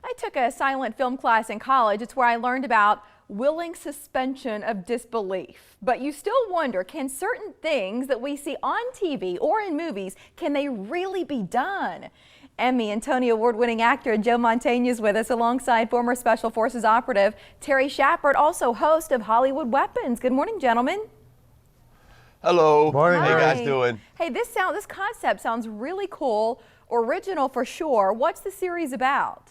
I took a silent film class in college. It's where I learned about willing suspension of disbelief. But you still wonder, can certain things that we see on TV or in movies, can they really be done? Emmy and Tony Award-winning actor Joe Mantegna is with us alongside former Special Forces operative Terry Schappert, also host of Hollywood Weapons. Good morning, gentlemen. Hello. Morning. How you guys doing? Hey, this concept sounds really cool, original for sure. What's the series about?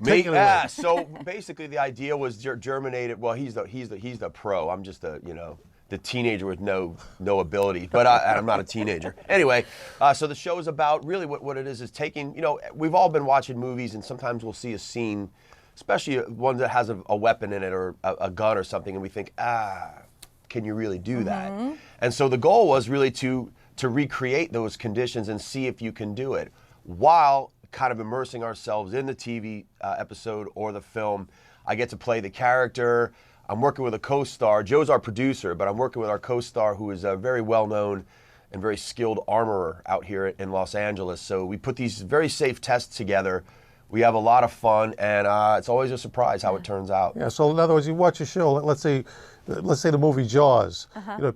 So basically the idea was germinated. Well, he's the pro. I'm just the teenager with no ability, but I'm not a teenager. Anyway, so the show is about really what it is taking, we've all been watching movies and sometimes we'll see a scene, especially one that has a weapon in it or a gun or something, and we think, can you really do that? And so the goal was really to recreate those conditions and see if you can do it while kind of immersing ourselves in the TV episode or the film. I get to play the character. I'm working with a co-star. Joe's our producer, but I'm working with our co-star who is a very well-known and very skilled armorer out here in Los Angeles. So we put these very safe tests together. We have a lot of fun, and it's always a surprise how it turns out. Yeah, so in other words, you watch a show, let's say the movie Jaws.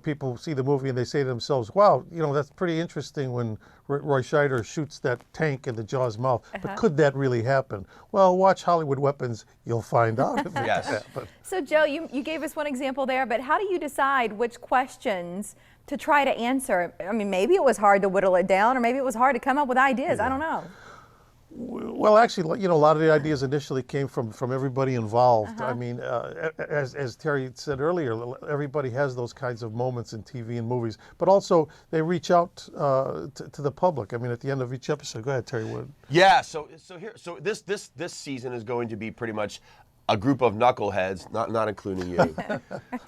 People see the movie and they say to themselves, wow, that's pretty interesting when Roy Scheider shoots that tank in the Jaws mouth. But could that really happen? Well, watch Hollywood Weapons, you'll find out if it Yes. happen. So Joe, you gave us one example there, but how do you decide which questions to try to answer? I mean, maybe it was hard to whittle it down, or maybe it was hard to come up with ideas. I don't know. Well, actually, a lot of the ideas initially came from everybody involved. I mean, as Terry said earlier, everybody has those kinds of moments in TV and movies, but also they reach out to the public. I mean, at the end of each episode. Go ahead, Terry Wood. Yeah. So this season is going to be pretty much a group of knuckleheads, not including you.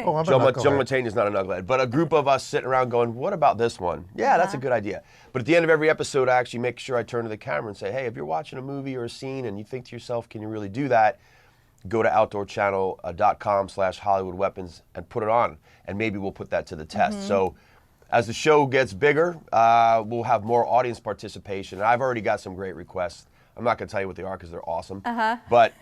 Oh, I'm Joe a knucklehead. Mantegna is not a knucklehead, but a group of us sitting around going, what about this one? Yeah, that's a good idea. But at the end of every episode, I actually make sure I turn to the camera and say, hey, if you're watching a movie or a scene and you think to yourself, can you really do that? Go to outdoorchannel.com/Hollywood Weapons and put it on, and maybe we'll put that to the test. So as the show gets bigger, we'll have more audience participation. And I've already got some great requests. I'm not going to tell you what they are because they're awesome. But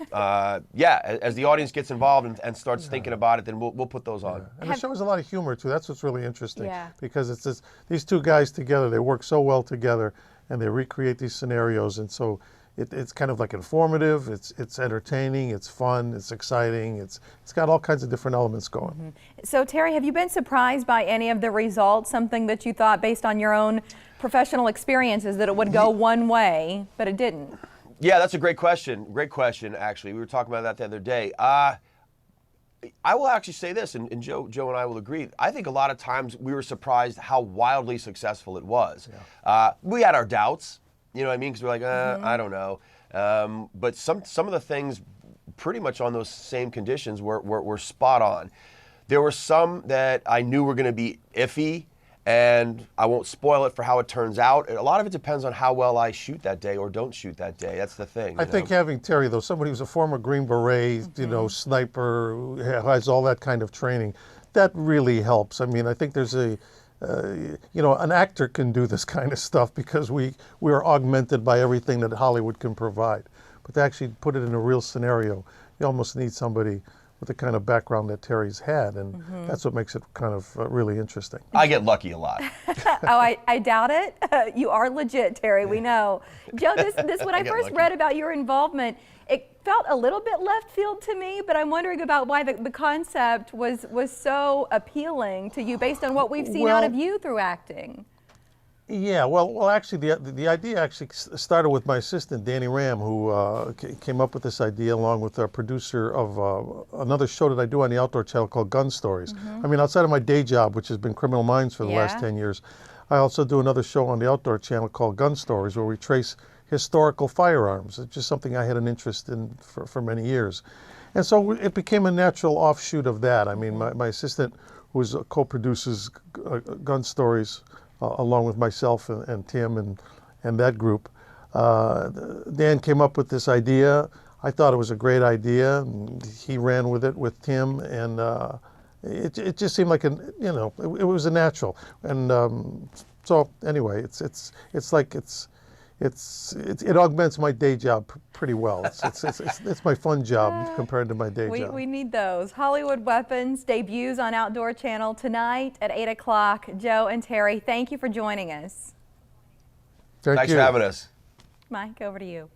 yeah, as the audience gets involved and starts thinking about it, then we'll put those on. And the show has a lot of humor too. That's what's really interesting. Yeah. Because it's these two guys together. They work so well together, and they recreate these scenarios. And so it's kind of like informative. It's entertaining. It's fun. It's exciting. It's got all kinds of different elements going. So Terry, have you been surprised by any of the results? Something that you thought, based on your own professional experiences, that it would go one way, but it didn't? Yeah, that's a great question. Great question, actually. We were talking about that the other day. I will actually say this, and Joe and I will agree. I think a lot of times we were surprised how wildly successful it was. We had our doubts, you know what I mean? Because we're like, I don't know. But some of the things pretty much on those same conditions were spot on. There were some that I knew were going to be iffy, and I won't spoil it for how it turns out. A lot of it depends on how well I shoot that day or don't shoot that day. That's the thing. I think having Terry, though, somebody who's a former Green Beret, sniper, who has all that kind of training, that really helps. I mean, I think there's an actor can do this kind of stuff because we are augmented by everything that Hollywood can provide. But to actually put it in a real scenario, you almost need somebody with the kind of background that Terry's had, and that's what makes it kind of really interesting. I get lucky a lot. Oh, I doubt it. You are legit, Terry, we know. Joe, this when I first read about your involvement, it felt a little bit left field to me, but I'm wondering about why the concept was so appealing to you based on what we've seen out of you through acting. Yeah, well, actually, the idea actually started with my assistant, Danny Ram, who came up with this idea along with our producer of another show that I do on the Outdoor Channel called Gun Stories. I mean, outside of my day job, which has been Criminal Minds for the last 10 years, I also do another show on the Outdoor Channel called Gun Stories, where we trace historical firearms. It's just something I had an interest in for many years. And so it became a natural offshoot of that. I mean, my assistant, who co-produces Gun Stories, along with myself and Tim and that group. Dan came up with this idea. I thought it was a great idea. And he ran with it with Tim, and it just seemed like it was a natural. And so anyway, it's it augments my day job pretty well. It's my fun job compared to my day job. We need those. Hollywood Weapons debuts on Outdoor Channel tonight at 8 o'clock. Joe and Terry, thank you for joining us. Thank Thanks you. for having us. Mike, over to you.